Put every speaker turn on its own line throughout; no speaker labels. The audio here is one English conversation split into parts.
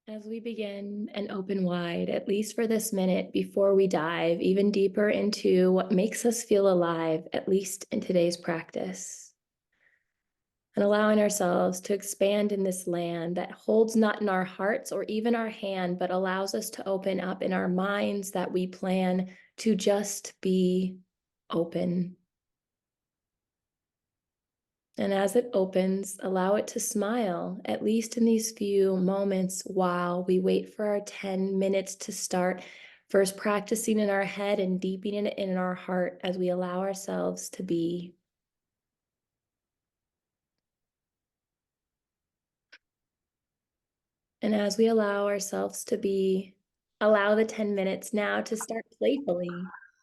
As we begin and open wide, at least for this minute, before we dive even deeper into what makes us feel alive, at least in today's practice, and allowing ourselves to expand in this land that holds not in our hearts or even our hand, but allows us to open up in our minds that we plan to just be open. And as it opens, allow it to smile, at least in these few moments while we wait for our 10 minutes to start. First, practicing in our head and deepening it in our heart as we allow ourselves to be. And as we allow ourselves to be, allow the 10 minutes now to start playfully,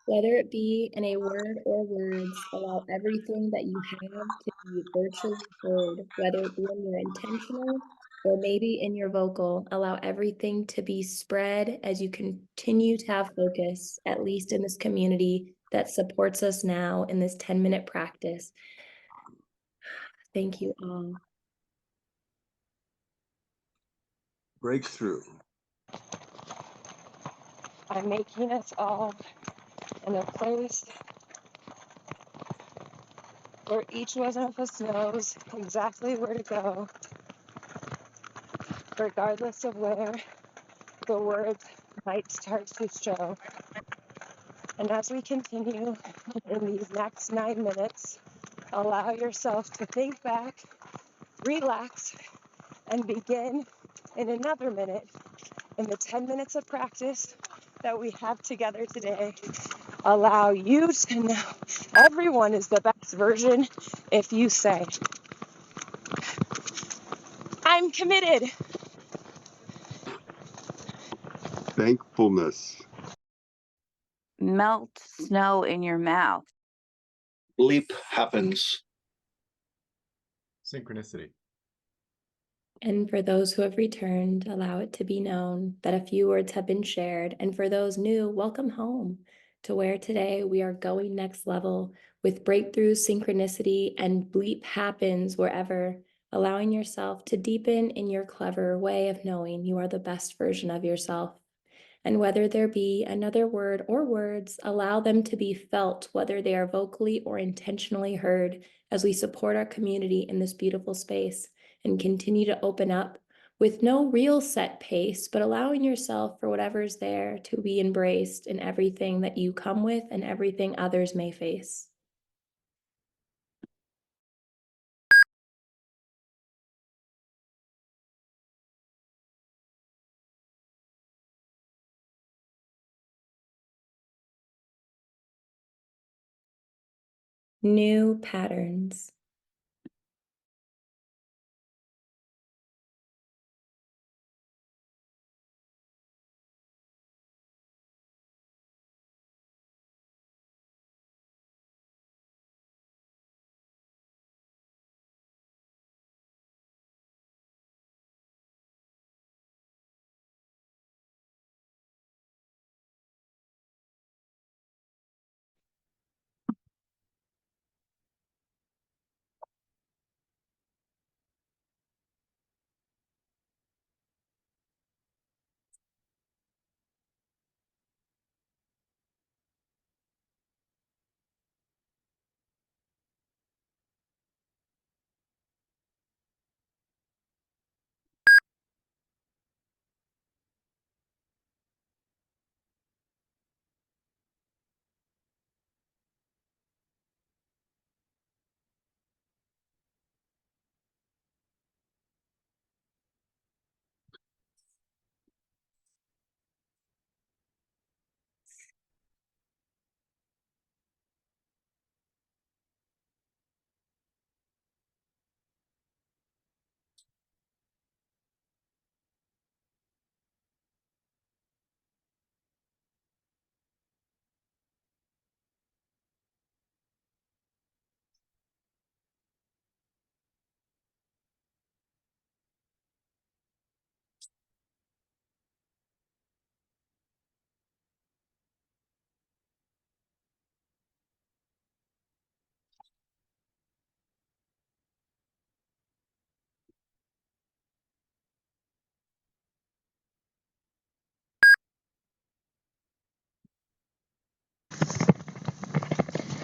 whether it be in a word or words, allow everything that you have to be virtually heard, whether it be in your intentional or maybe in your vocal, allow everything to be spread as you continue to have focus, at least in this community that supports us now in this 10-minute practice. Thank you all.
Breakthrough.
I'm making us all in a place where each one of us knows exactly where to go, regardless of where the words might start to show. And as we continue in these next 9 minutes, allow yourself to think back, relax, and begin in another minute in the 10 minutes of practice that we have together today. Allow you to know everyone is the best version if you say, I'm committed.
Thankfulness.
Melt snow in your mouth.
Leap happens.
Synchronicity.
And for those who have returned, allow it to be known that a few words have been shared. And for those new, welcome home to where today we are going next level with breakthrough synchronicity and bleep happens wherever, allowing yourself to deepen in your clever way of knowing you are the best version of yourself. And whether there be another word or words, allow them to be felt, whether they are vocally or intentionally heard, as we support our community in this beautiful space and continue to open up with no real set pace, but allowing yourself for whatever's there to be embraced in everything that you come with and everything others may face. New patterns.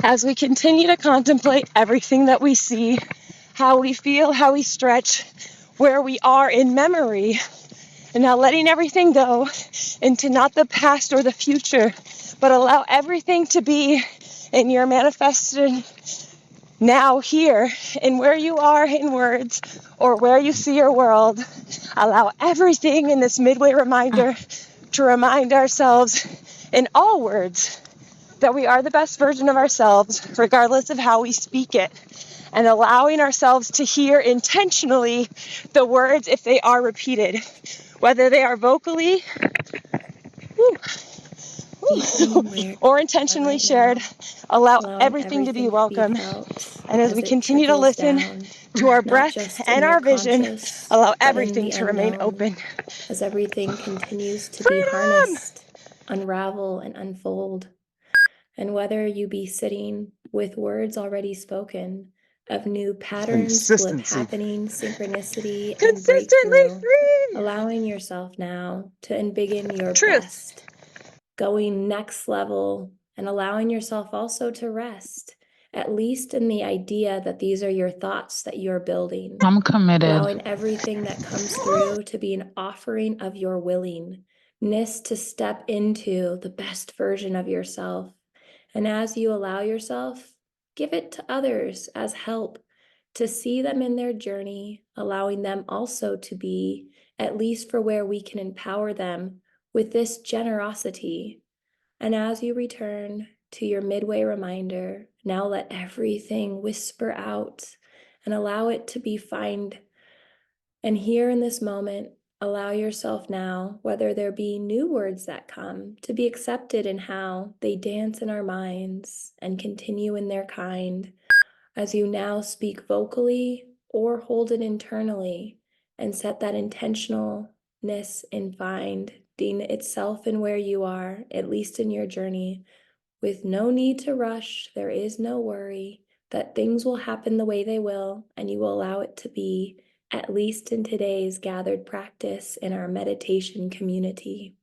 As we continue to contemplate everything that we see, how we feel, how we stretch, where we are in memory, and now letting everything go into not the past or the future, but allow everything to be in your manifested now here, in where you are in words or where you see your world. Allow everything in this midway reminder to remind ourselves in all words that we are the best version of ourselves, regardless of how we speak it, and allowing ourselves to hear intentionally the words if they are repeated, whether they are vocally
Deepening in where you
or
are
intentionally
right
shared.
now,
Allow
allowing
everything to be
everything to be
welcome.
felt
And as we
as it
continue to
trickles
listen
down,
to our
not
breath
just in
and
your
our vision,
conscious,
allow
but in
everything
the
to remain
unknown,
open.
as everything continues to be
Freedom!
harnessed, unravel, and unfold. And whether you be sitting with words already spoken of new patterns, blip
Consistency.
happening, synchronicity, and
Consistently
breakthrough,
free!
allowing yourself now to embiggen your
Truth.
best, going next level, and allowing yourself also to rest, at least in the idea that these are your thoughts that you're building.
I'm committed.
Allowing everything that comes through to be an offering of your willingness to step into the best version of yourself. And as you allow yourself, give it to others as help to see them in their journey, allowing them also to be, at least for where we can empower them with this generosity. And as you return to your midway reminder, now let everything whisper out and allow it to be find. And here in this moment, allow yourself now, whether there be new words that come, to be accepted in how they dance in our minds and continue in their kind, as you now speak vocally or hold it internally and set that intentionalness in finding itself in where you are, at least in your journey, with no need to rush. There is no worry that things will happen the way they will, and you will allow it to be, at least in today's gathered practice in our meditation community.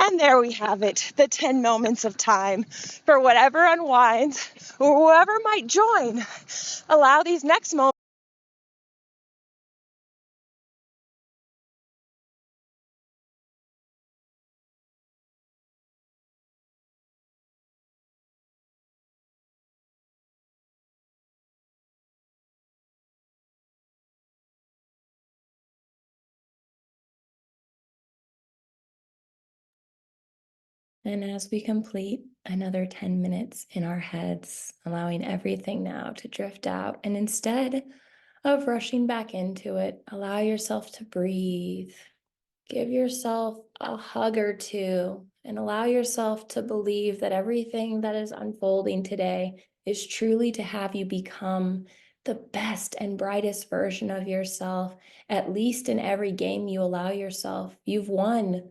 And there we have it, the 10 moments of time for whatever unwinds or whoever might join. Allow these next moments.
And as we complete another 10 minutes in our heads, allowing everything now to drift out, and instead of rushing back into it, allow yourself to breathe. Give yourself a hug or two, and allow yourself to believe that everything that is unfolding today is truly to have you become the best and brightest version of yourself, at least in every game you allow yourself. You've won.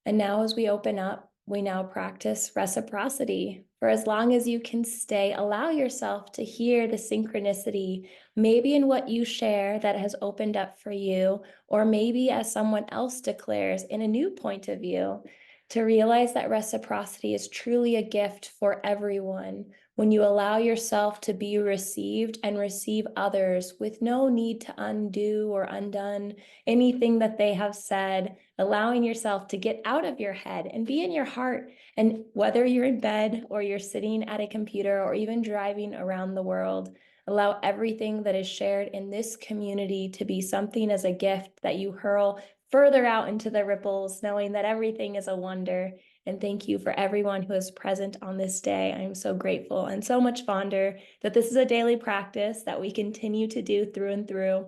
And now, as we open up, we now practice reciprocity. For as long as you can stay, allow yourself to hear the synchronicity, maybe in what you share that has opened up for you, or maybe as someone else declares in a new point of view, to realize that reciprocity is truly a gift for everyone. When you allow yourself to be received and receive others with no need to undo or undone anything that they have said, allowing yourself to get out of your head and be in your heart. And whether you're in bed or you're sitting at a computer or even driving around the world, allow everything that is shared in this community to be something as a gift that you hurl further out into the ripples, knowing that everything is a wonder. And thank you for everyone who is present on this day. I'm so grateful and so much fonder that this is a daily practice that we continue to do through and through.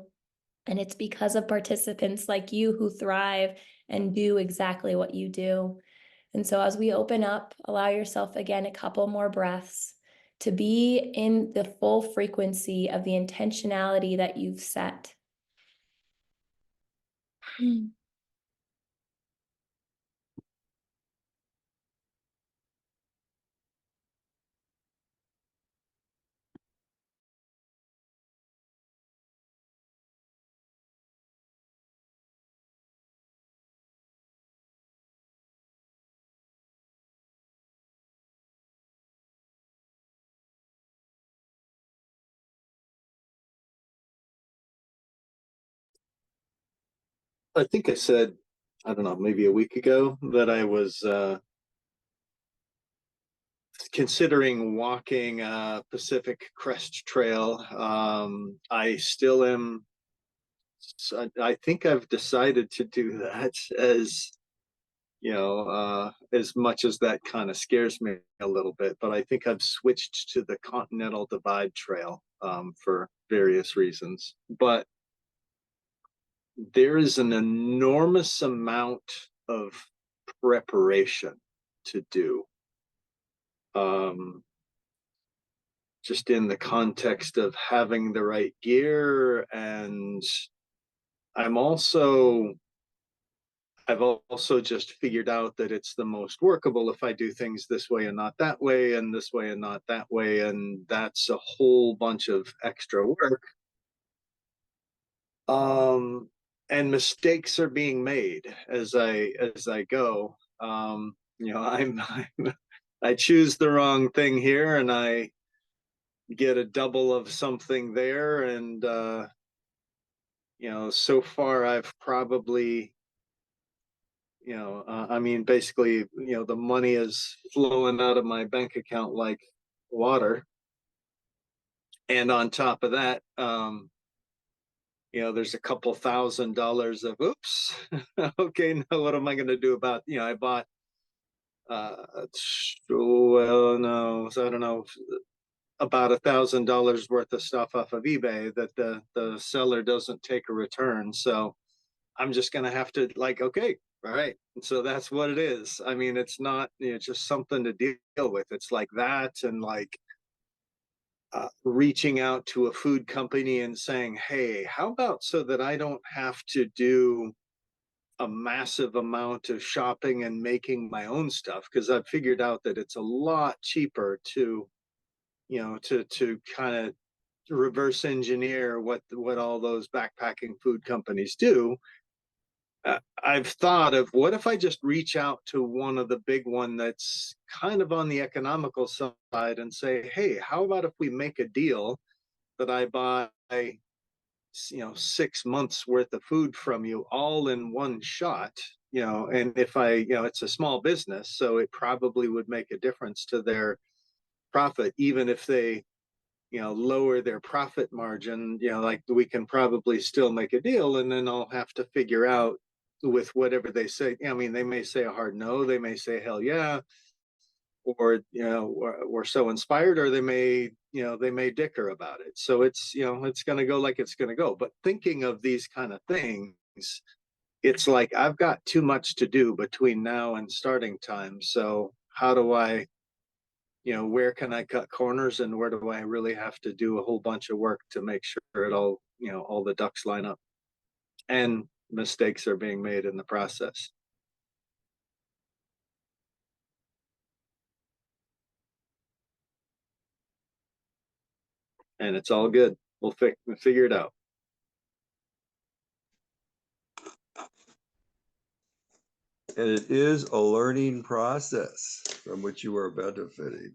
And it's because of participants like you who thrive and do exactly what you do. And so as we open up, allow yourself again a couple more breaths to be in the full frequency of the intentionality that you've set.
I think I said, I don't know, maybe a week ago that I was considering walking Pacific Crest Trail. I still am. I think I've decided to do that as much as that kind of scares me a little bit. But I think I've switched to the Continental Divide Trail for various reasons. But there is an enormous amount of preparation to do. Just in the context of having the right gear, and I'm also I've also just figured out that it's the most workable if I do things this way and not that way, and this way and not that way, and that's a whole bunch of extra work. Um, and mistakes are being made as I go. I choose the wrong thing here, and I get a double of something there, and so far I've probably, I mean, basically, the money is flowing out of my bank account like water. And on top of that, there's a couple $1,000s of oops. Okay, now what am I going to do about, I bought, well, no, so I don't know, about $1,000 worth of stuff off of eBay that the seller doesn't take a return. So I'm just gonna have to like, okay, all right. And so that's what it is. I mean, it's not, just something to deal with. It's like that, and like reaching out to a food company and saying, hey, how about so that I don't have to do a massive amount of shopping and making my own stuff, because I've figured out that it's a lot cheaper to, to kind of reverse engineer what all those backpacking food companies do. I've thought of, what if I just reach out to one of the big one that's kind of on the economical side and say, hey, how about if we make a deal that I buy 6 months worth of food from you all in one shot, and if it's a small business, so it probably would make a difference to their profit, even if they lower their profit margin, like we can probably still make a deal. And then I'll have to figure out with whatever they say. I mean, they may say a hard no, they may say hell yeah, or we're so inspired, or they may dicker about it. So it's going to go like it's going to go. But thinking of these kind of things, it's like I've got too much to do between now and starting time. So how do I, where can I cut corners, and where do I really have to do a whole bunch of work to make sure all the ducks line up, and mistakes are being made in the process. And it's all good. We'll figure it out.
And it is a learning process from which you are benefiting.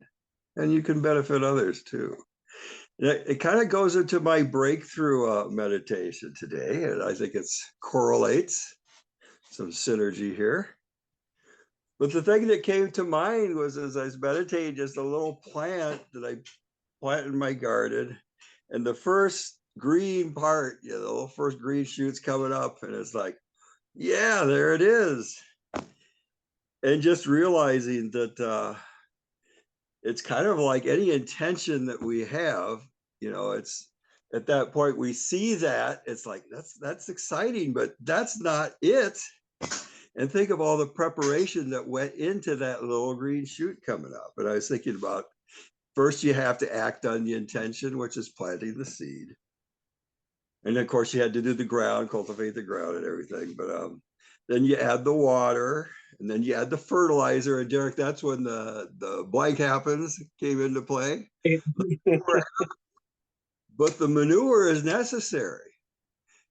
And you can benefit others too. It kind of goes into my breakthrough meditation today, and I think it correlates some synergy here. But the thing that came to mind was, as I was meditating, just a little plant that I planted in my garden, and the first green part, the little first green shoots coming up, and it's like, yeah, there it is. And just realizing that it's kind of like any intention that we have, it's at that point we see that it's like that's exciting, but that's not it. And think of all the preparation that went into that little green shoot coming up. And I was thinking about, first you have to act on the intention, which is planting the seed. And of course you had to do the ground, cultivate the ground and everything. But then you add the water, and then you add the fertilizer. And Derek, that's when the blank happens, came into play. But the manure is necessary.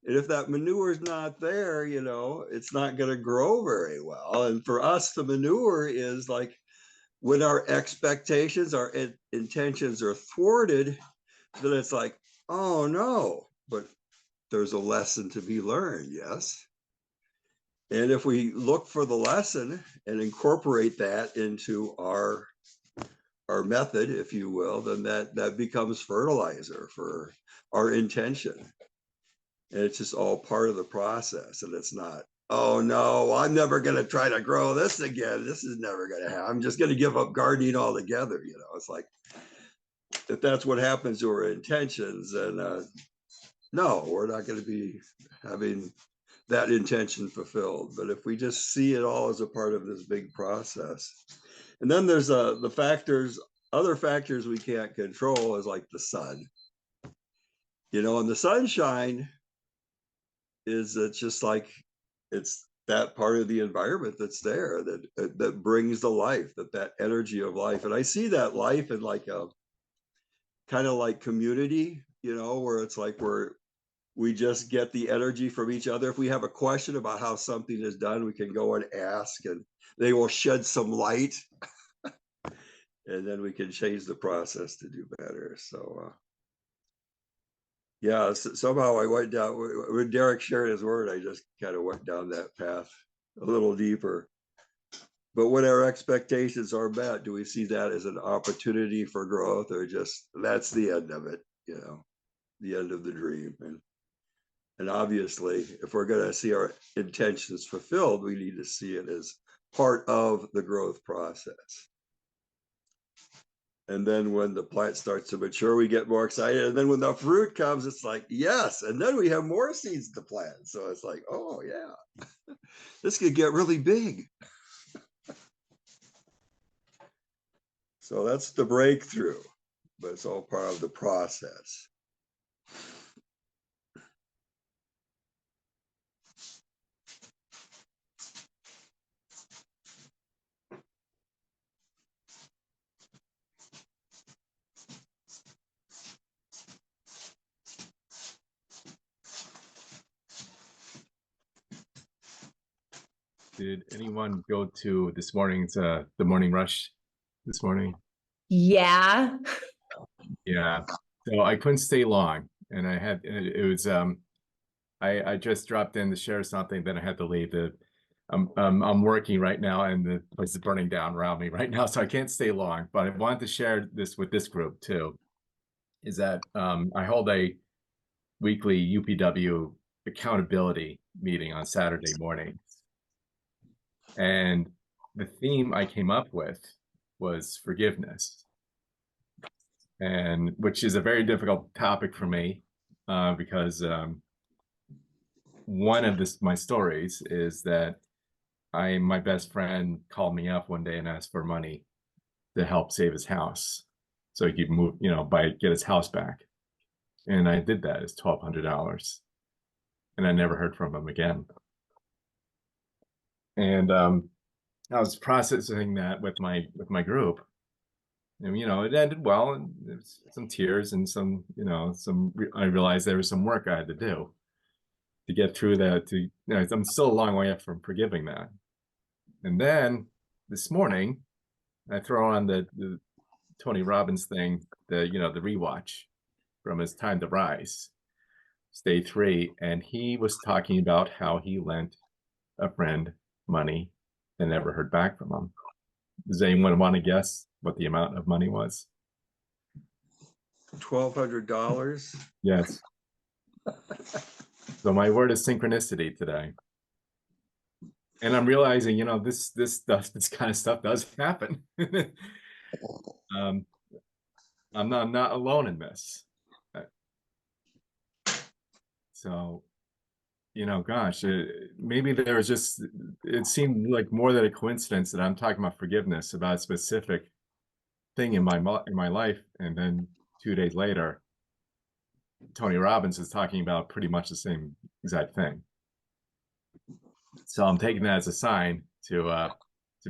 And if that manure is not there, it's not going to grow very well. And for us, the manure is like when our expectations, our intentions are thwarted, then it's like, oh no, but there's a lesson to be learned, yes. And if we look for the lesson and incorporate that into our method, if you will, then that becomes fertilizer for our intention. And it's just all part of the process. And it's not, oh no, I'm never going to try to grow this again. This is never going to happen. I'm just going to give up gardening altogether. It's like, if that's what happens to our intentions, then no, we're not going to be having that intention fulfilled. But if we just see it all as a part of this big process, and then there's the factors, other factors we can't control, is like the sun. And the sunshine is, it's just like, it's that part of the environment that's there that brings the life, that energy of life. And I see that life in like a kind of like community, where it's like we just get the energy from each other. If we have a question about how something is done, we can go and ask, and they will shed some light, and then we can change the process to do better. So yeah, somehow I went down, when Derek shared his word, I just kind of went down that path a little deeper. But when our expectations are met, do we see that as an opportunity for growth, or just that's the end of it, the end of the dream? And obviously, if we're going to see our intentions fulfilled, we need to see it as part of the growth process. And then when the plant starts to mature, we get more excited. And then when the fruit comes, it's like, yes. And then we have more seeds to plant. So it's like, oh, yeah, this could get really big. So that's the breakthrough, but it's all part of the process.
did anyone go to this morning's the morning rush this morning?
Yeah.
Yeah. So I couldn't stay long, and it was I just dropped in to share something, then I had to leave. I'm working right now, and the place is burning down around me right now, so I can't stay long. But I wanted to share this with this group too. Is that I hold a weekly UPW accountability meeting on Saturday morning, and the theme I came up with was forgiveness, and which is a very difficult topic for me because one of my stories is that my best friend called me up one day and asked for money to help save his house so he could move, get his house back. And I did that. It's $1,200, and I never heard from him again. And I was processing that with my group, and it ended well, and there's some tears and some, I realized there was some work I had to do to get through that. I'm still a long way up from forgiving that. And then this morning, I throw on the Tony Robbins thing, the rewatch from his Time to Rise, Day 3, and he was talking about how he lent a friend money and never heard back from him. Does anyone want to guess what the amount of money was?
$1,200.
Yes. So my word is synchronicity today. And I'm realizing, this kind of stuff does happen. I'm not alone in this. So, gosh, maybe there was it seemed like more than a coincidence that I'm talking about forgiveness about a specific thing in my life, and then 2 days later, Tony Robbins is talking about pretty much the same exact thing. So I'm taking that as a sign to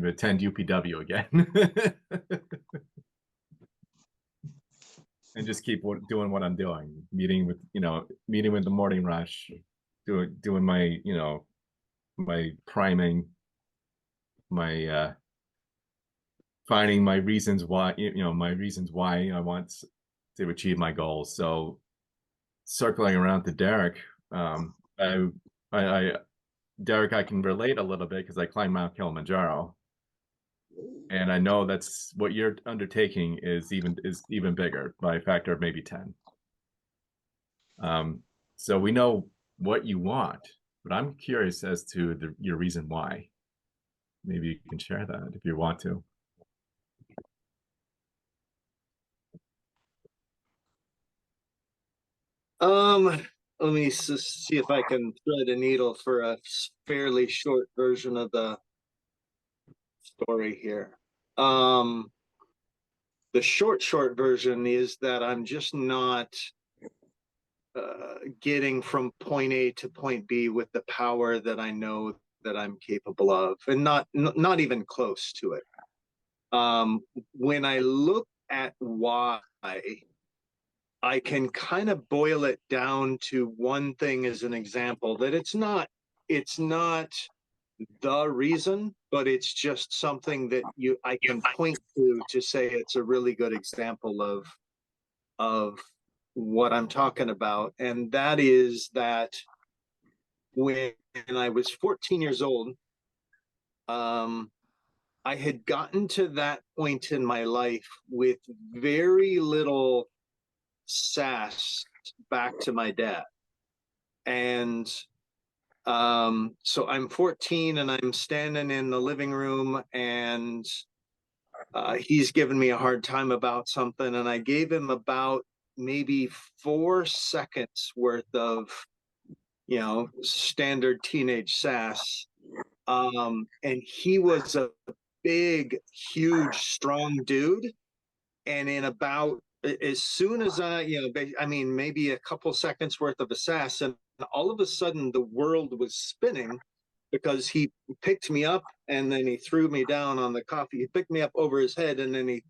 attend UPW again. And just keep doing what I'm doing, meeting with the morning rush, doing my, my priming, my finding my reasons why, I want to achieve my goals. So circling around to Derek, Derek, I can relate a little bit because I climbed Mount Kilimanjaro, and I know that's what you're undertaking is even bigger by a factor of maybe 10. So we know what you want, but I'm curious as to your reason why. Maybe you can share that if you want to.
Let me see if I can thread a needle for a fairly short version of the story here. The short version is that I'm just not getting from point A to point B with the power that I know that I'm capable of, and not even close to it. When I look at why, I can kind of boil it down to one thing as an example, that it's not the reason, but it's just something that I can point to say it's a really good example of what I'm talking about. And that is that when I was 14 years old, I had gotten to that point in my life with very little sass back to my dad. And so I'm 14 and I'm standing in the living room, and he's giving me a hard time about something, and I gave him about maybe 4 seconds worth of standard teenage sass. And he was a big, huge, strong dude, and in about as soon as maybe a couple seconds worth of a sass, and all of a sudden the world was spinning, because he picked me up and then he threw me down on the coffee. He picked me up over his head and then he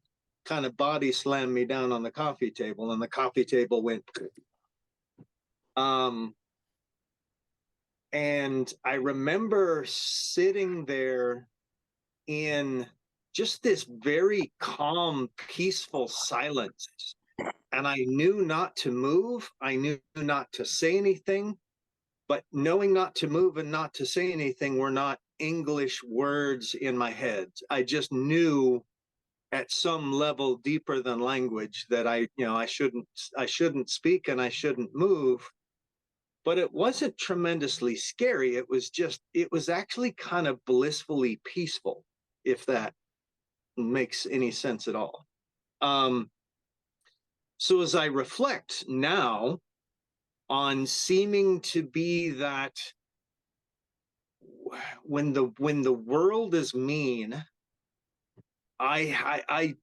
kind of body slammed me down on the coffee table, and the coffee table went. And I remember sitting there in just this very calm, peaceful silence. And I knew not to move. I knew not to say anything. But knowing not to move and not to say anything were not English words in my head. I just knew at some level deeper than language that I shouldn't speak and I shouldn't move. But it wasn't tremendously scary. It was actually kind of blissfully peaceful, if that makes any sense at all. So as I reflect now on seeming to be that when the world is mean, I'm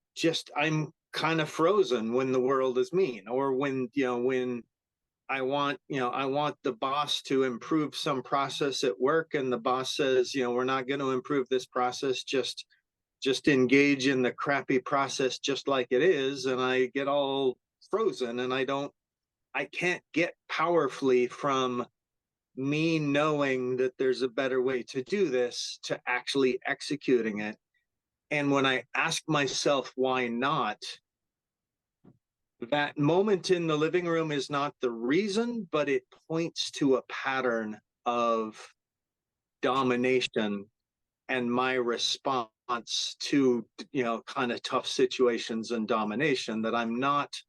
kind of frozen when the world is mean, or when I want the boss to improve some process at work, and the boss says, we're not going to improve this process, just engage in the crappy process just like it is, and I get all frozen, and I can't get powerfully from me knowing that there's a better way to do this to actually executing it. And when I ask myself why not, that moment in the living room is not the reason, but it points to a pattern of domination and my response to kind of tough situations and domination, that I'm not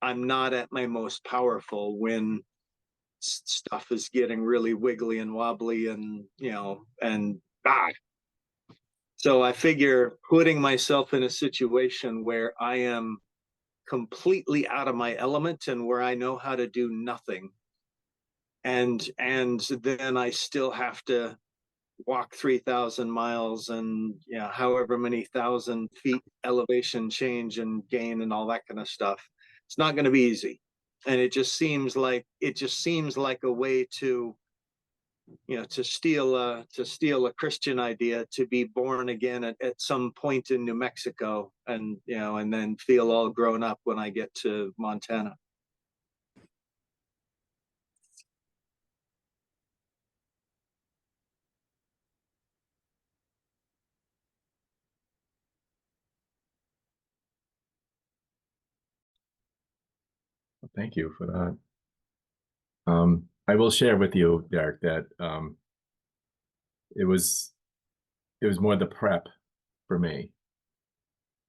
at my most powerful when stuff is getting really wiggly and wobbly and so I figure putting myself in a situation where I am completely out of my element and where I know how to do nothing, and then I still have to walk 3,000 miles and however many thousand feet elevation change and gain and all that kind of stuff. It's not going to be easy, and it just seems like a way to to steal a Christian idea, to be born again at some point in New Mexico, and and then feel all grown up when I get to Montana.
Thank you for that. I will share with you, Derek, that it was more the prep for me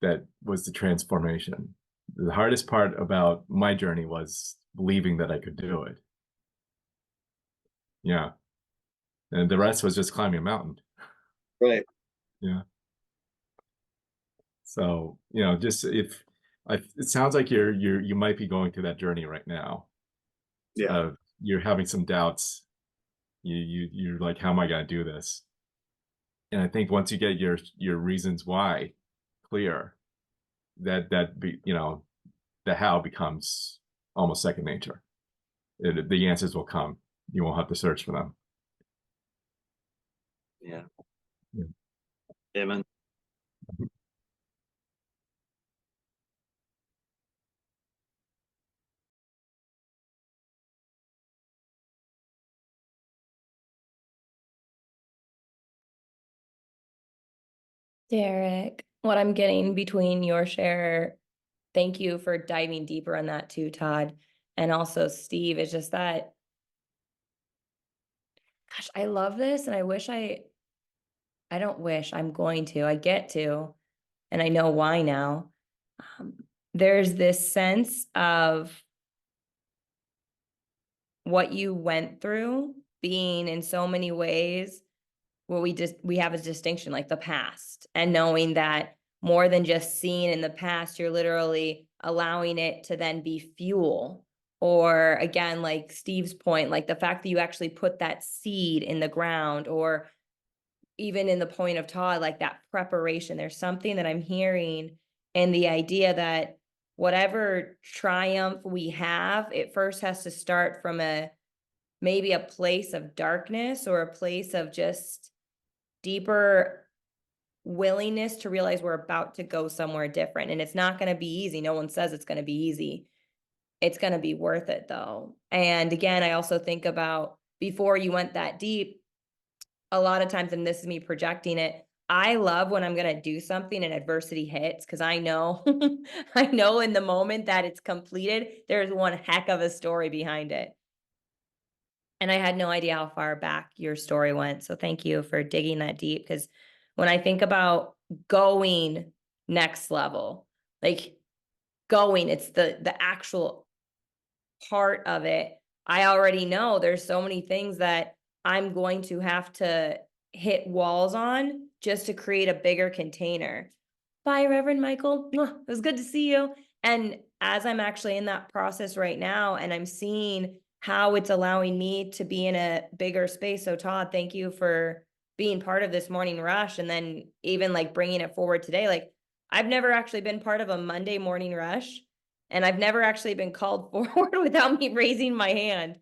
that was the transformation. The hardest part about my journey was believing that I could do it. Yeah. And the rest was just climbing a mountain.
Right.
Yeah. So, just it sounds like you might be going through that journey right now.
Yeah.
You're having some doubts. You're like, how am I going to do this? And I think once you get your reasons why clear, the how becomes almost second nature. The answers will come. You won't have to search for them.
Yeah.
Yeah.
Amen.
Derek, what I'm getting between your share, thank you for diving deeper on that too, Todd. And also Steve, is just that, gosh, I love this. And I don't wish, I'm going to, I get to, and I know why now. There's this sense of what you went through being in so many ways where we have a distinction, like the past, and knowing that more than just seeing in the past, you're literally allowing it to then be fuel. Or again, like Steve's point, like the fact that you actually put that seed in the ground, or even in the point of Todd, like that preparation. There's something that I'm hearing in the idea that whatever triumph we have, it first has to start from maybe a place of darkness, or a place of just deeper willingness to realize we're about to go somewhere different. And it's not going to be easy. No one says it's going to be easy. It's going to be worth it though. And again, I also think about
before you went that deep, a lot of times, and this is me projecting it, I love when I'm going to do something and adversity hits, because I know, I know in the moment that it's completed, there's one heck of a story behind it. And I had no idea how far back your story went. So thank you for digging that deep. Because when I think about going next level, like going, it's the actual part of it. I already know there's so many things that I'm going to have to hit walls on just to create a bigger container. Bye, Reverend Michael. It was good to see you. And as I'm actually in that process right now, and I'm seeing how it's allowing me to be in a bigger space. So Todd, thank you for being part of this morning rush. And then even like bringing it forward today. Like, I've never actually been part of a Monday morning rush, and I've never actually been called forward without me raising my hand.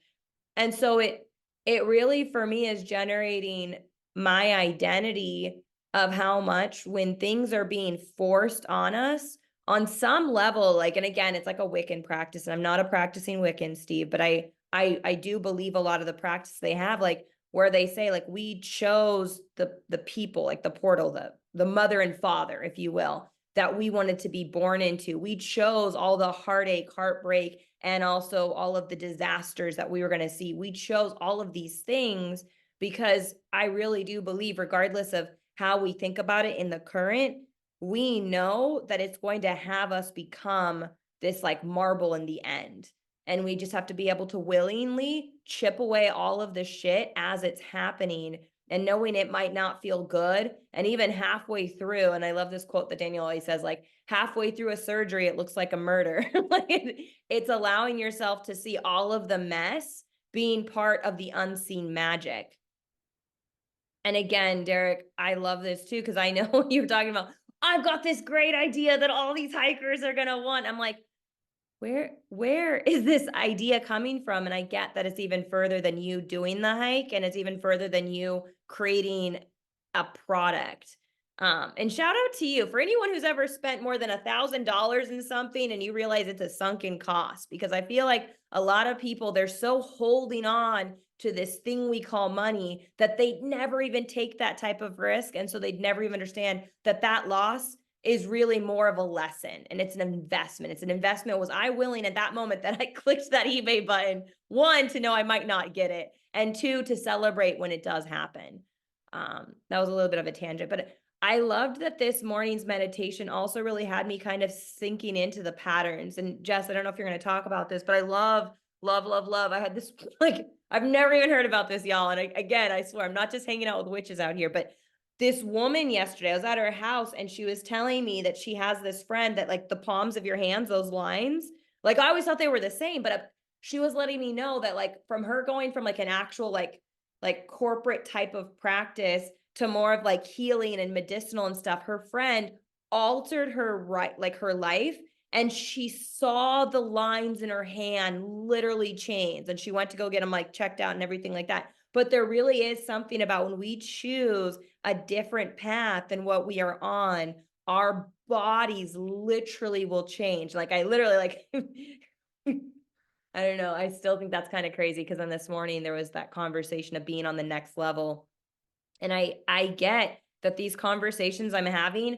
And so it really for me is generating my identity of how much when things are being forced on us on some level, like, and again, it's like a Wiccan practice, and I'm not a practicing Wiccan, Steve, but I do believe a lot of the practice they have, like where they say, like, we chose the people, like the portal, the mother and father, if you will, that we wanted to be born into. We chose all the heartache, heartbreak, and also all of the disasters that we were going to see. We chose all of these things because I really do believe, regardless of how we think about it in the current, we know that it's going to have us become this like marble in the end. And we just have to be able to willingly chip away all of the shit as it's happening, and knowing it might not feel good. And even halfway through, and I love this quote that Daniel always says, like, halfway through a surgery, it looks like a murder. Like, it's allowing yourself to see all of the mess being part of the unseen magic. And again, Derek, I love this too, because I know you're talking about, I've got this great idea that all these hikers are going to want. I'm like, where is this idea coming from? And I get that it's even further than you doing the hike, and it's even further than you creating a product. And shout out to you for anyone who's ever spent more than $1,000 in something and you realize it's a sunken cost, because I feel like a lot of people, they're so holding on to this thing we call money that they'd never even take that type of risk. And so they'd never even understand that that loss is really more of a lesson, and it's an investment. It's an investment. Was I willing at that moment that I clicked that eBay button, one, to know I might not get it, and two, to celebrate when it does happen. That was a little bit of a tangent, but I loved that this morning's meditation also really had me kind of sinking into the patterns. And Jess, I don't know if you're going to talk about this, but I love. I had this, like, I've never even heard about this, y'all. And again, I swear, I'm not just hanging out with witches out here, but this woman yesterday, I was at her house and she was telling me that she has this friend that, like, the palms of your hands, those lines, like, I always thought they were the same, but she was letting me know that, like, from her going from like an actual like corporate type of practice to more of like healing and medicinal and stuff, her friend altered her her life, and she saw the lines in her hand literally change, and she went to go get them like checked out and everything like that. But there really is something about when we choose a different path than what we are on, our bodies literally will change. Like, I literally like I don't know. I still think that's kind of crazy, because then this morning there was that conversation of being on the next level. And I get that these conversations I'm having,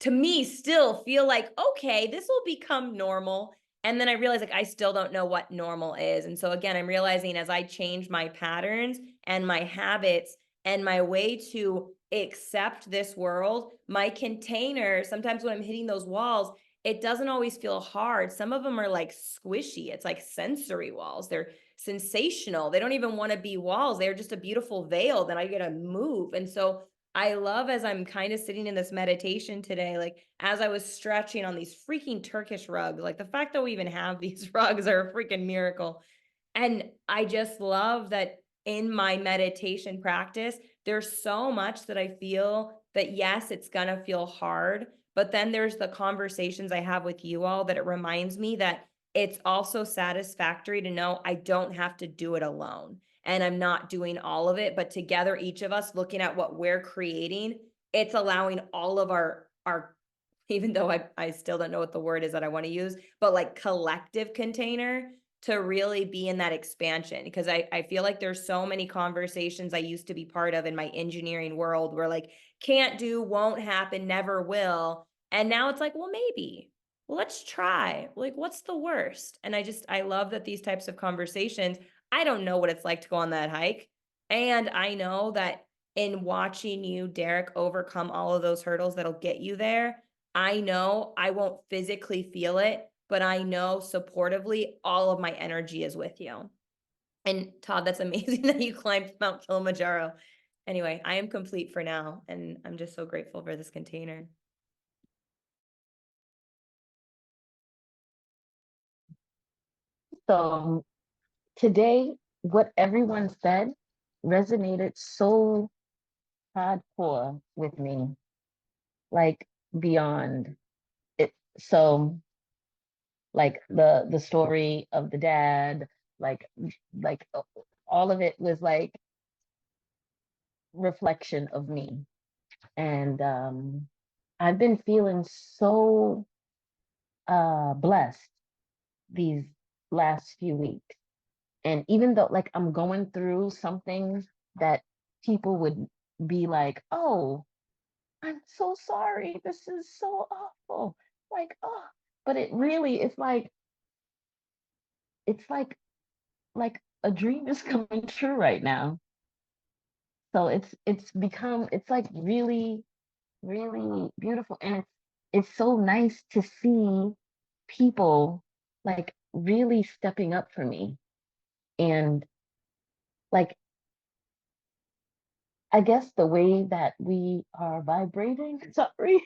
to me, still feel like, okay, this will become normal. And then I realize, like, I still don't know what normal is. And so again, I'm realizing as I change my patterns and my habits and my way to accept this world, my container, sometimes when I'm hitting those walls, it doesn't always feel hard. Some of them are like squishy. It's like sensory walls. They're sensational. They don't even want to be walls. They're just a beautiful veil that I get to move. And so I love, as I'm kind of sitting in this meditation today, like as I was stretching on these freaking Turkish rugs, like the fact that we even have these rugs are a freaking miracle. And I just love that in my meditation practice, there's so much that I feel that, yes, it's going to feel hard, but then there's the conversations I have with you all that it reminds me that it's also satisfactory to know I don't have to do it alone. And I'm not doing all of it, but together, each of us looking at what we're creating, it's allowing all of our, even though I still don't know what the word is that I want to use, but like collective container to really be in that expansion, because I feel like there's so many conversations I used to be part of in my engineering world where like can't do, won't happen, never will. And now it's like, well, maybe. Well, let's try. Like, what's the worst? And I love that these types of conversations, I don't know what it's like to go on that hike. And I know that in watching you, Derek, overcome all of those hurdles that'll get you there, I know I won't physically feel it, but I know supportively all of my energy is with you. And Todd, that's amazing that you climbed Mount Kilimanjaro. Anyway, I am complete for now, and I'm just so grateful for this container.
So today, what everyone said resonated so hardcore with me, like beyond it. So like the story of the dad, like like all of it was like reflection of me. And I've been feeling so blessed these last few weeks. And even though like I'm going through something that people would be like, oh, I'm so sorry. This is so awful. Like, oh, but it really, it's like a dream is coming true right now. So it's like really, really beautiful. And it's so nice to see people like really stepping up for me. And like I guess the way that we are vibrating, sorry,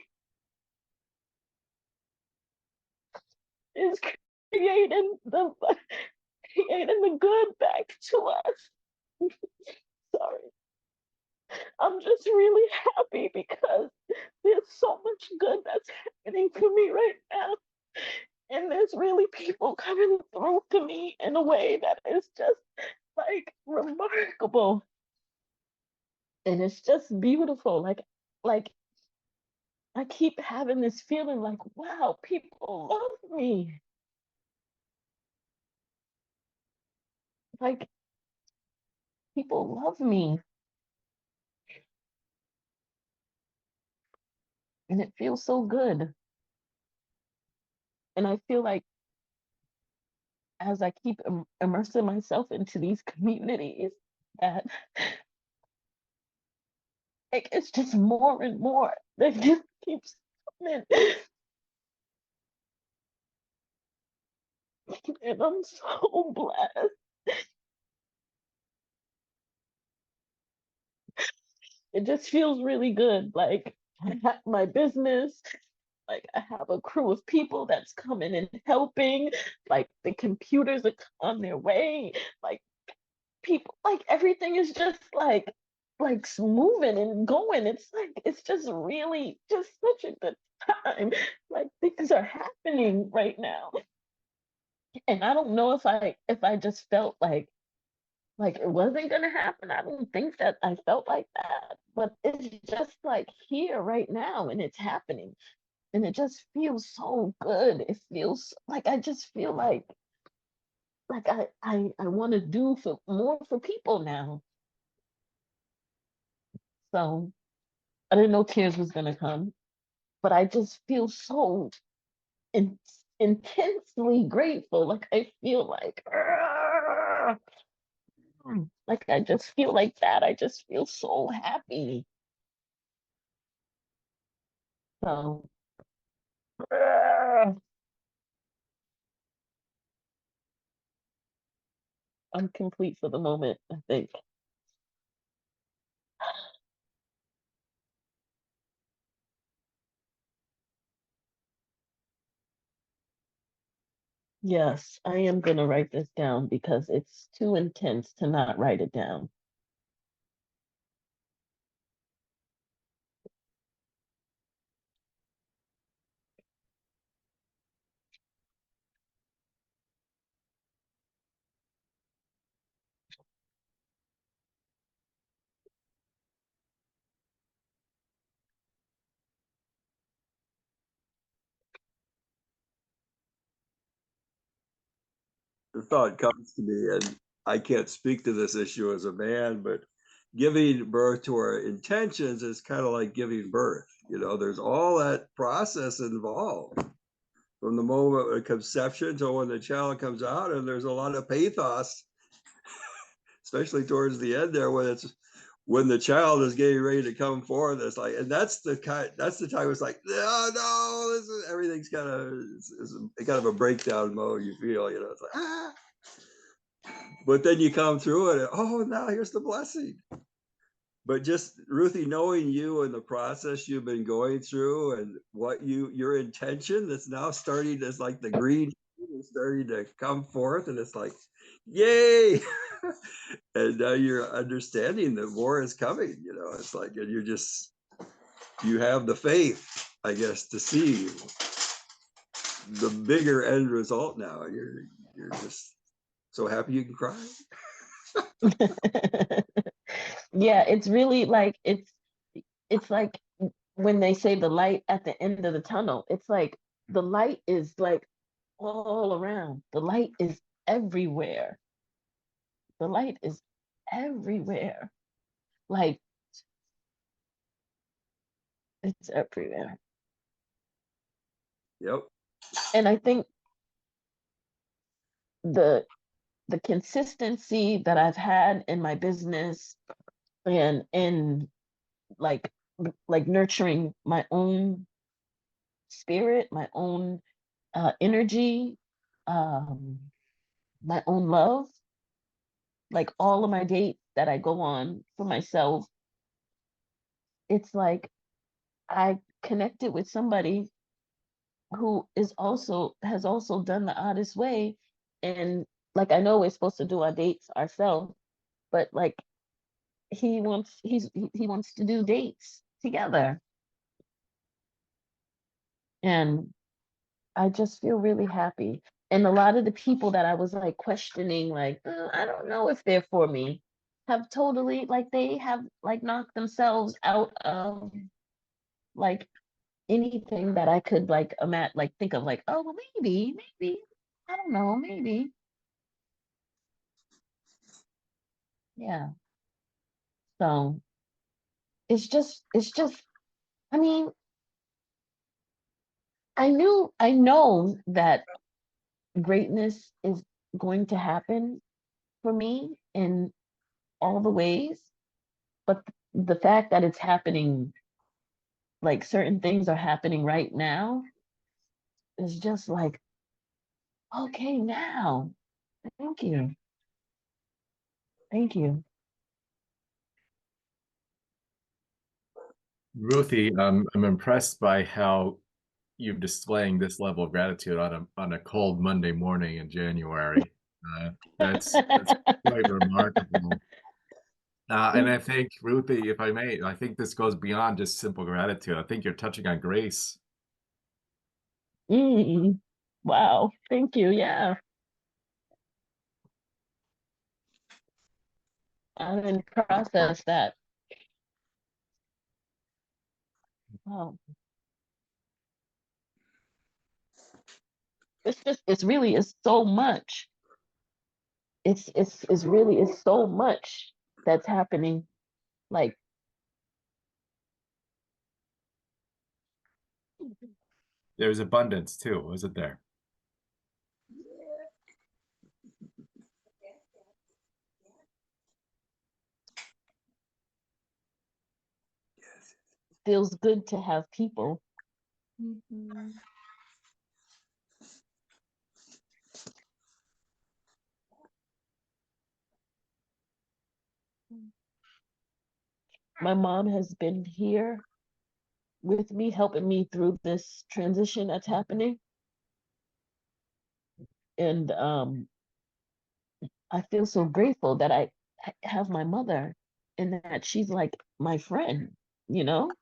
is creating the creating the good back to us. Sorry. I'm just really happy because there's so much good that's happening for me right now. And there's really people coming through to me in a way that is just like remarkable. And it's just beautiful. Like I keep having this feeling like, wow, people love me. Like people love me. And it feels so good. And I feel like as I keep immersing myself into these communities, that like it's just more and more that just keeps coming. And I'm so blessed. It just feels really good. Like I have my business, like I have a crew of people that's coming and helping, like the computers are on their way, like people, like everything is just like moving and going. It's like it's just really just such a good time. Like things are happening right now. And I don't know if I just felt like it wasn't gonna happen. I don't think that I felt like that, but it's just like here right now and it's happening. And it just feels so good. It feels like I just feel like I want to do for more for people now. So I didn't know tears was gonna come, but I just feel so in, intensely grateful. Like I feel like I just feel like that. I just feel so happy. So I'm complete for the moment, I think. Yes, I am gonna write this down because it's too intense to not write it down.
the thought comes to me, and I can't speak to this issue as a man, but giving birth to our intentions is kind of like giving birth. You know, there's all that process involved from the moment of conception to when the child comes out, and there's a lot of pathos, especially towards the end there when the child is getting ready to come forth. It's like, and that's the time it's like, no, this is everything's kind of it's kind of a breakdown mode. You feel, you know, it's like but then you come through it. And, oh, now here's the blessing. But just Ruthie, knowing you and the process you've been going through and what your intention that's now starting as like the green is starting to come forth, and it's like, yay! And now you're understanding that more is coming. You know, it's like, and you have the faith, I guess, to see the bigger end result now. You're just so happy you can cry.
Yeah, it's really like it's like when they say the light at the end of the tunnel, it's like the light is like all around. The light is everywhere. The light is everywhere. Like it's everywhere.
Yep.
And I think the the consistency that I've had in my business and in like like nurturing my own spirit, my own energy, um, my own love, like all of my dates that I go on for myself, it's like I connected with somebody who has also done the oddest way. And like I know we're supposed to do our dates ourselves, but like he wants to do dates together. And I just feel really happy. And a lot of the people that I was like questioning, like, I don't know if they're for me, have totally, like, they have like knocked themselves out of like anything that I could like like think of, like, oh, well, maybe, I don't know, maybe. Yeah. So it's just, I mean, I know that greatness is going to happen for me in all the ways, but the fact that it's happening, like certain things are happening right now, is just like, okay, now. Thank you. Thank you.
Ruthie, I'm impressed by how you're displaying this level of gratitude on a cold Monday morning in January. That's quite remarkable. And I think, Ruthie, if I may, I think this goes beyond just simple gratitude. I think you're touching on grace.
Mm, wow. Thank you. Yeah. I didn't process that. Wow. It's really is so much. It's really is so much that's happening. Like,
There's abundance too, wasn't there?
feels good to have people.
Mhm.
My mom has been here with me, helping me through this transition that's happening. And I feel so grateful that I have my mother and that she's like my friend, you know?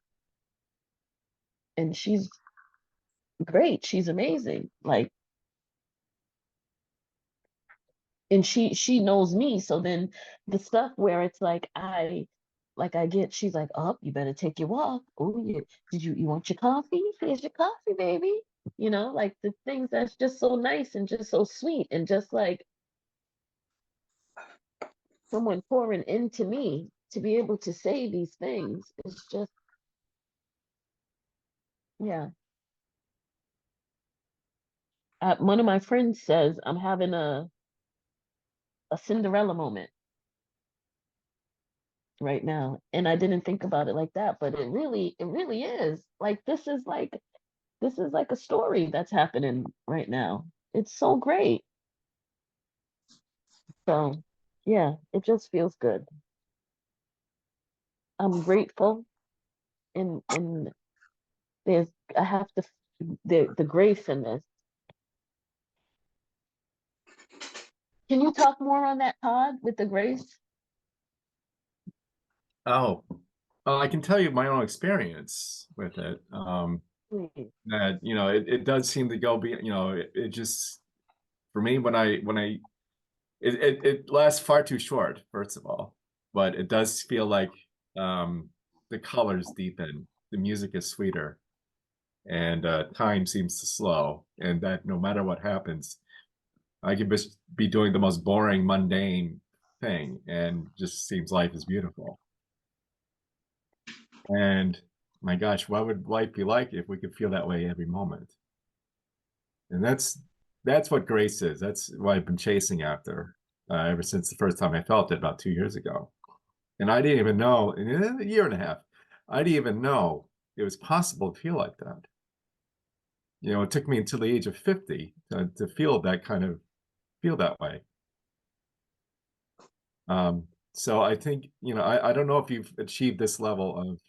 And she's great. She's amazing. Like, and she knows me. So then the stuff where it's like I get, she's like, oh, you better take your walk. Oh, you want your coffee? Here's your coffee, baby. You know, like the things that's just so nice and just so sweet and just like someone pouring into me to be able to say these things is just, yeah. One of my friends says I'm having a Cinderella moment right now, and I didn't think about it like that, but it really is. Like this is like a story that's happening right now. It's so great. So, yeah, it just feels good. I'm grateful, and there's I have to the grace in this. Can you talk more on that, Todd, with the grace?
Oh, well, I can tell you my own experience with it.
Please.
That, you know, it does seem to go be, you know, it just, for me, it lasts far too short, first of all, but it does feel like the colors deepen, the music is sweeter, and time seems to slow, and that no matter what happens, I could just be doing the most boring, mundane thing, and just seems life is beautiful. And my gosh, what would life be like if we could feel that way every moment? And that's what grace is. That's what I've been chasing after ever since the first time I felt it about 2 years ago. And I didn't even know, in a year and a half, I didn't even know it was possible to feel like that. You know, it took me until the age of 50 to feel that way. So I think, you know, I don't know if you've achieved this level of,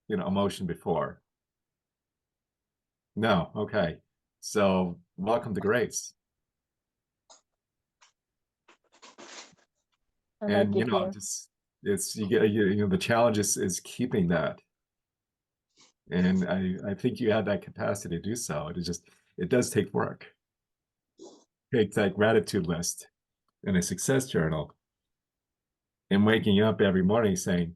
you know, emotion before. No, okay. So welcome to grace.
I like
And, you
it
know,
here.
just it's you know, the challenge is keeping that. And I think you have that capacity to do so. It does take work. Take that gratitude list and a success journal and waking up every morning saying,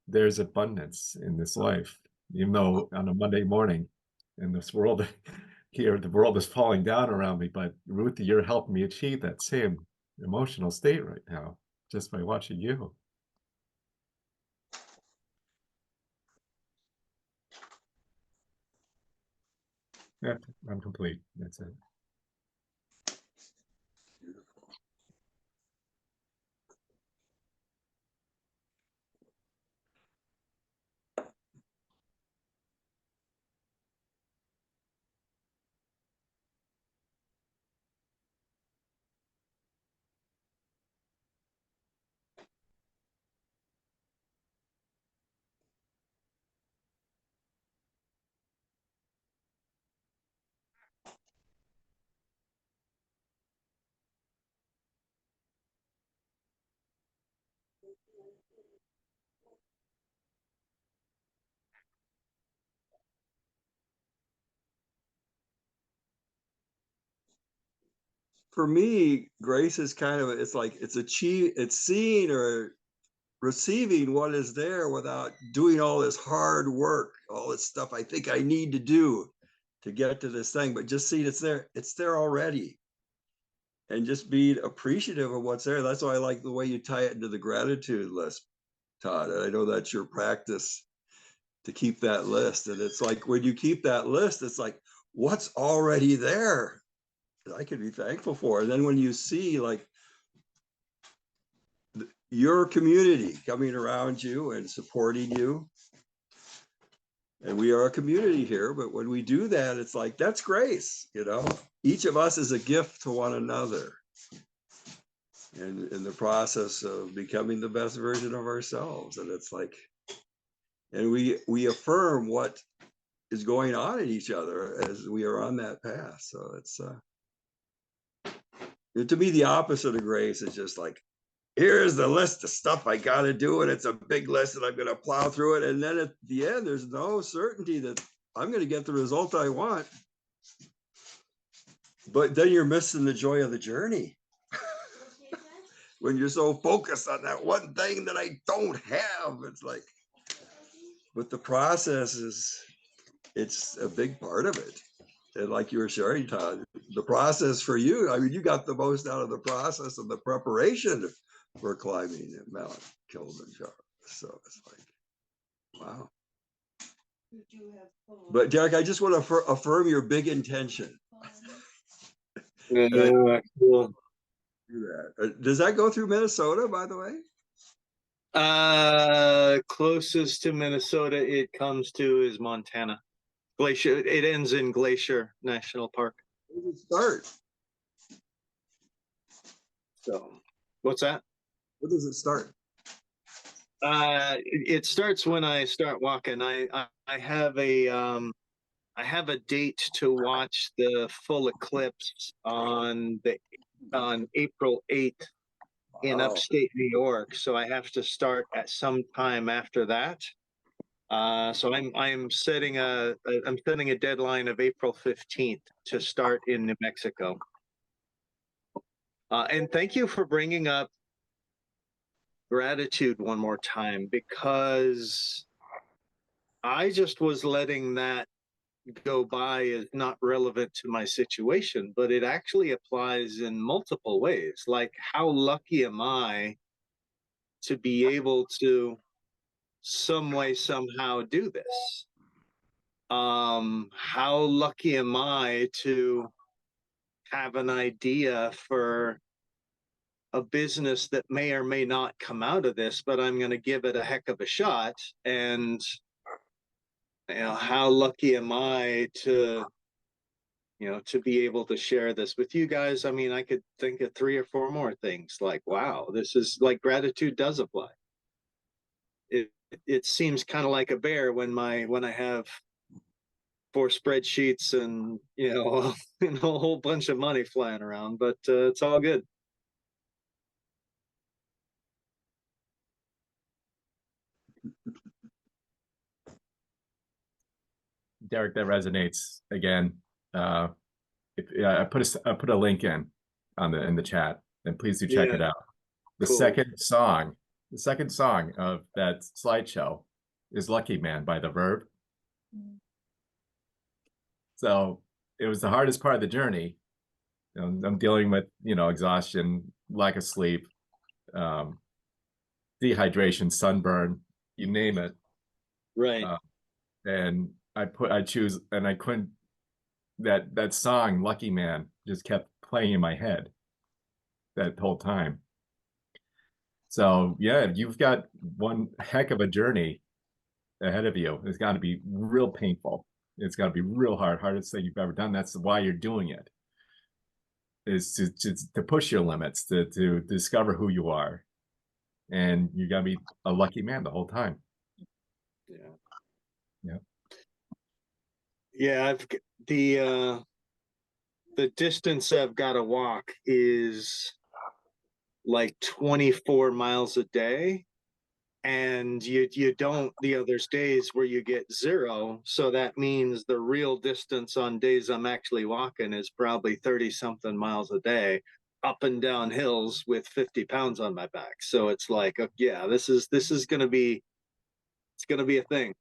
there's abundance in this life, even though on a Monday morning in this world here, the world is falling down around me. But Ruthie, you're helping me achieve that same emotional state right now just by watching you. Yeah, I'm complete. That's it.
For me, grace is kind of, it's like it's seeing or receiving what is there without doing all this hard work, all this stuff I think I need to do to get to this thing, but just seeing it's there already. And just being appreciative of what's there. That's why I like the way you tie it into the gratitude list, Todd. And I know that's your practice to keep that list. And it's like when you keep that list, it's like, what's already there that I can be thankful for. And then when you see like your community coming around you and supporting you, and we are a community here, but when we do that, it's like, that's grace, you know, each of us is a gift to one another. And in the process of becoming the best version of ourselves. And it's like, and we affirm what is going on in each other as we are on that path. So it's to me, the opposite of grace is just like, here's the list of stuff I got to do, and it's a big list, and I'm going to plow through it. And then at the end, there's no certainty that I'm going to get the result I want. But then you're missing the joy of the journey. When you're so focused on that one thing that I don't have, it's like, but the process it's a big part of it. And like you were sharing, Todd, the process for you, I mean, you got the most out of the process of the preparation for climbing Mount Kilimanjaro. So it's like, wow. But Derek, I just want to affirm your big intention.
Cool.
Does that go through Minnesota, by the way?
Closest to Minnesota it comes to is Montana. Glacier. It ends in Glacier National Park.
Where does it start?
So, what's that?
Where does it start?
It starts when I start walking. I have a date to watch the full eclipse on April 8th in
Wow.
upstate New York. So I have to start at some time after that. So I'm setting a deadline of April 15th to start in New Mexico. And thank you for bringing up gratitude one more time, because I just was letting that go by as not relevant to my situation, but it actually applies in multiple ways. Like, how lucky am I to be able to some way, somehow do this? How lucky am I to have an idea for a business that may or may not come out of this, but I'm going to give it a heck of a shot. And how lucky am I to be able to share this with you guys? I mean, I could think of 3 or 4 more things. Like, wow, this is like, gratitude does apply. It seems kind of like a bear when I have 4 spreadsheets and a whole bunch of money flying around, but it's all good.
Derek, that resonates again. I put a link in the chat, and please do check it out. The
Cool.
second song of that slideshow is "Lucky Man" by The Verb. So it was the hardest part of the journey. I'm dealing with exhaustion, lack of sleep, dehydration, sunburn, you name it.
Right.
And I choose, and I couldn't. That song "Lucky Man" just kept playing in my head that whole time. So yeah, you've got one heck of a journey ahead of you. It's got to be real painful. It's got to be real hardest thing you've ever done. That's why you're doing it, is to push your limits, to discover who you are. And you got to be a lucky man the whole time.
Yeah, the distance I've got to walk is like 24 miles a day, and you don't, there's days where you get 0, so that means the real distance on days I'm actually walking is probably 30 something miles a day, up and down hills with 50 pounds on my back. So it's like, yeah, this is gonna be a thing.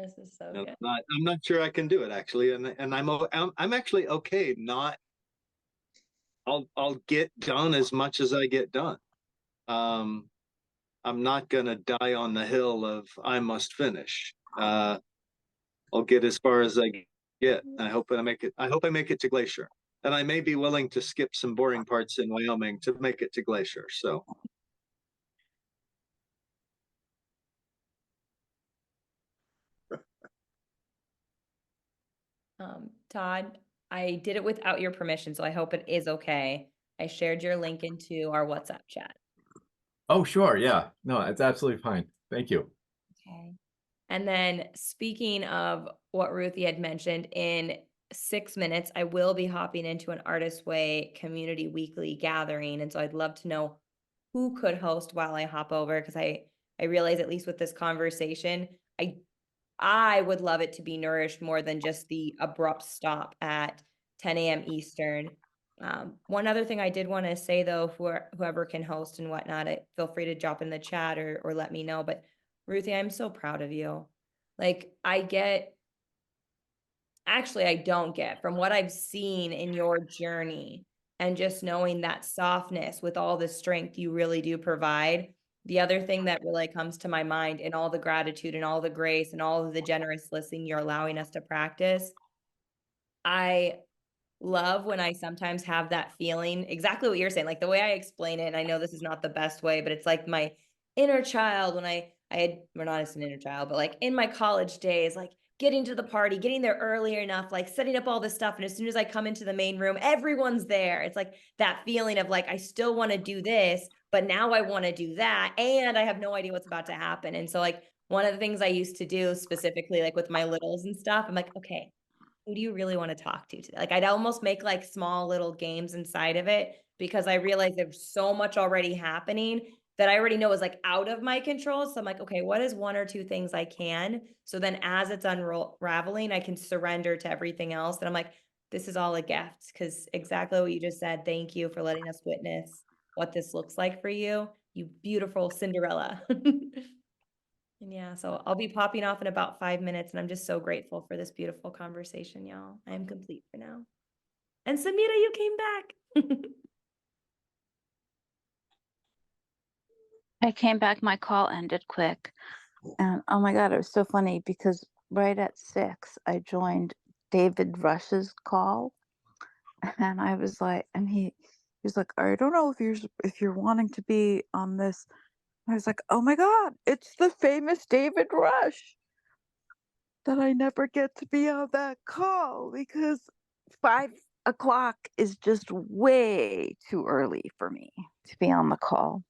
This is so
And
good.
I'm not sure I can do it, actually, and I'm actually okay. I'll get done as much as I get done. I'm not gonna die on the hill of I must finish. I'll get as far as I get. I hope I make it to Glacier, and I may be willing to skip some boring parts in Wyoming to make it to Glacier. So.
Todd, I did it without your permission, so I hope it is okay. I shared your link into our WhatsApp chat.
Oh, sure. Yeah. No, it's absolutely fine. Thank you.
Okay. And then speaking of what Ruthie had mentioned, in 6 minutes, I will be hopping into an Artist Way community weekly gathering. And so I'd love to know who could host while I hop over, because I realize, at least with this conversation, I would love it to be nourished more than just the abrupt stop at 10 a.m. Eastern. One other thing I did want to say, though, for whoever can host and whatnot, feel free to drop in the chat or let me know. But Ruthie, I'm so proud of you. Like, I get actually I don't get from what I've seen in your journey, and just knowing that softness with all the strength you really do provide. The other thing that really comes to my mind in all the gratitude and all the grace and all of the generous listening you're allowing us to practice, I love when I sometimes have that feeling, exactly what you're saying, like the way I explain it, and I know this is not the best way, but it's like my inner child when I had, we're not as an inner child, but like in my college days, like getting to the party, getting there earlier enough, like setting up all this stuff. And as soon as I come into the main room, everyone's there. It's like that feeling of like, I still want to do this, but now I want to do that. And I have no idea what's about to happen. And so like one of the things I used to do specifically, like with my littles and stuff, I'm like, okay, who do you really want to talk to today? Like I'd almost make like small little games inside of it, because I realized there's so much already happening that I already know is like out of my control. So I'm like, okay, what is one or two things I can? So then as it's unraveling, I can surrender to everything else. And I'm like, this is all a gift, because exactly what you just said. Thank you for letting us witness what this looks like for you, you beautiful Cinderella. And yeah, so I'll be popping off in about 5 minutes, and I'm just so grateful for this beautiful conversation, y'all. I am complete for now. And Samira, you came back.
I came back, my call ended quick. And oh my God, it was so funny because right at 6, I joined David Rush's call. And I was like, and he's like, I don't know if you're wanting to be on this. I was like, oh my God, it's the famous David Rush. That I never get to be on that call because 5 o'clock is just way too early for me to be on the call.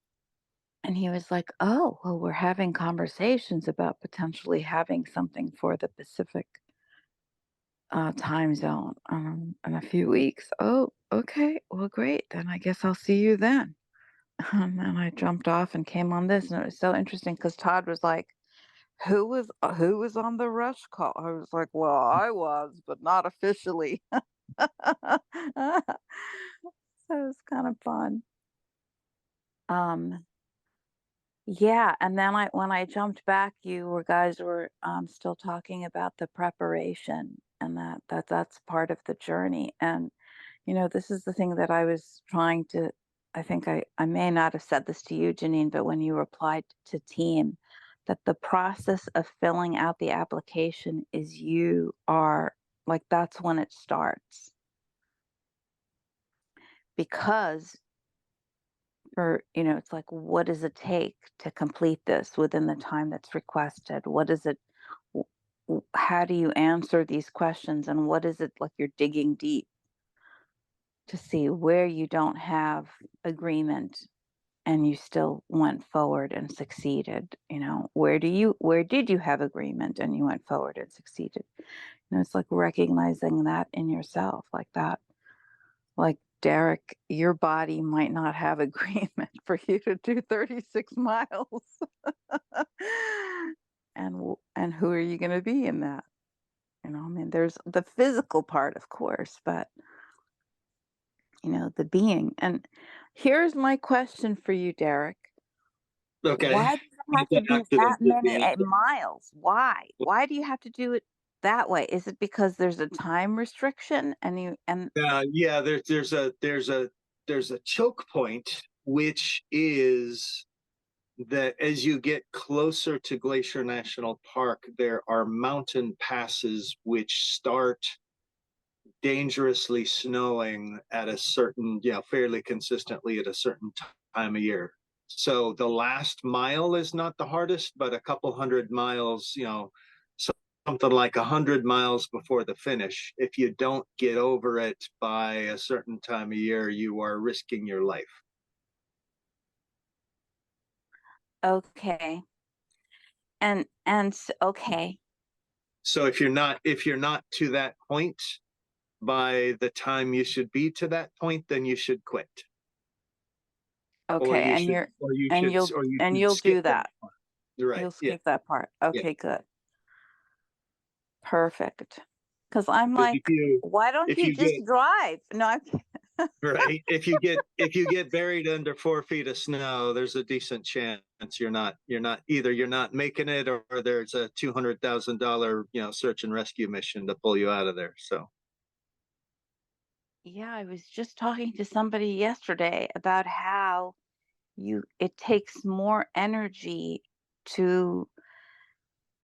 And he was like, oh, well, we're having conversations about potentially having something for the Pacific time zone in a few weeks. Oh, okay. Well, great. Then I guess I'll see you then. And then I jumped off and came on this. And it was so interesting because Todd was like, who was on the Rush call? I was like, well, I was, but not officially. So it was kind of fun. Yeah, and then when I jumped back, guys were still talking about the preparation, and that's part of the journey. And this is the thing that I was trying to. I think I may not have said this to you, Janine, but when you replied to team, that the process of filling out the application is you are like that's when it starts because it's like, what does it take to complete this within the time that's requested? What is it? How do you answer these questions? And what is it like you're digging deep to see where you don't have agreement and you still went forward and succeeded? Where did you have agreement and you went forward and succeeded? It's like recognizing that in yourself like that. Like, Derek, your body might not have agreement for you to do 36 miles. And who are you going to be in that? I mean, there's the physical part, of course, but the being. And here's my question for you, Derek.
Okay.
Why do you have to do that many
answer.
miles? Why? Why do you have to do it that way? Is it because there's a time restriction
Yeah, there's a choke point, which is that as you get closer to Glacier National Park, there are mountain passes which start dangerously snowing at a certain, fairly consistently at a certain time of year. So the last mile is not the hardest, but a couple hundred miles, something like 100 miles before the finish, if you don't get over it by a certain time of year, you are risking your life.
Okay. Okay.
So if you're not to that point by the time you should be to that point, then you should quit.
Okay, you'll do that.
Right.
You'll skip that part. Okay, good. Perfect. Because I'm like, why don't you just drive? No,
Right. If you get buried under 4 feet of snow, there's a decent chance you're not either you're not making it, or there's a $200,000 search and rescue mission to pull you out of there. So
Yeah, I was just talking to somebody yesterday about how it takes more energy to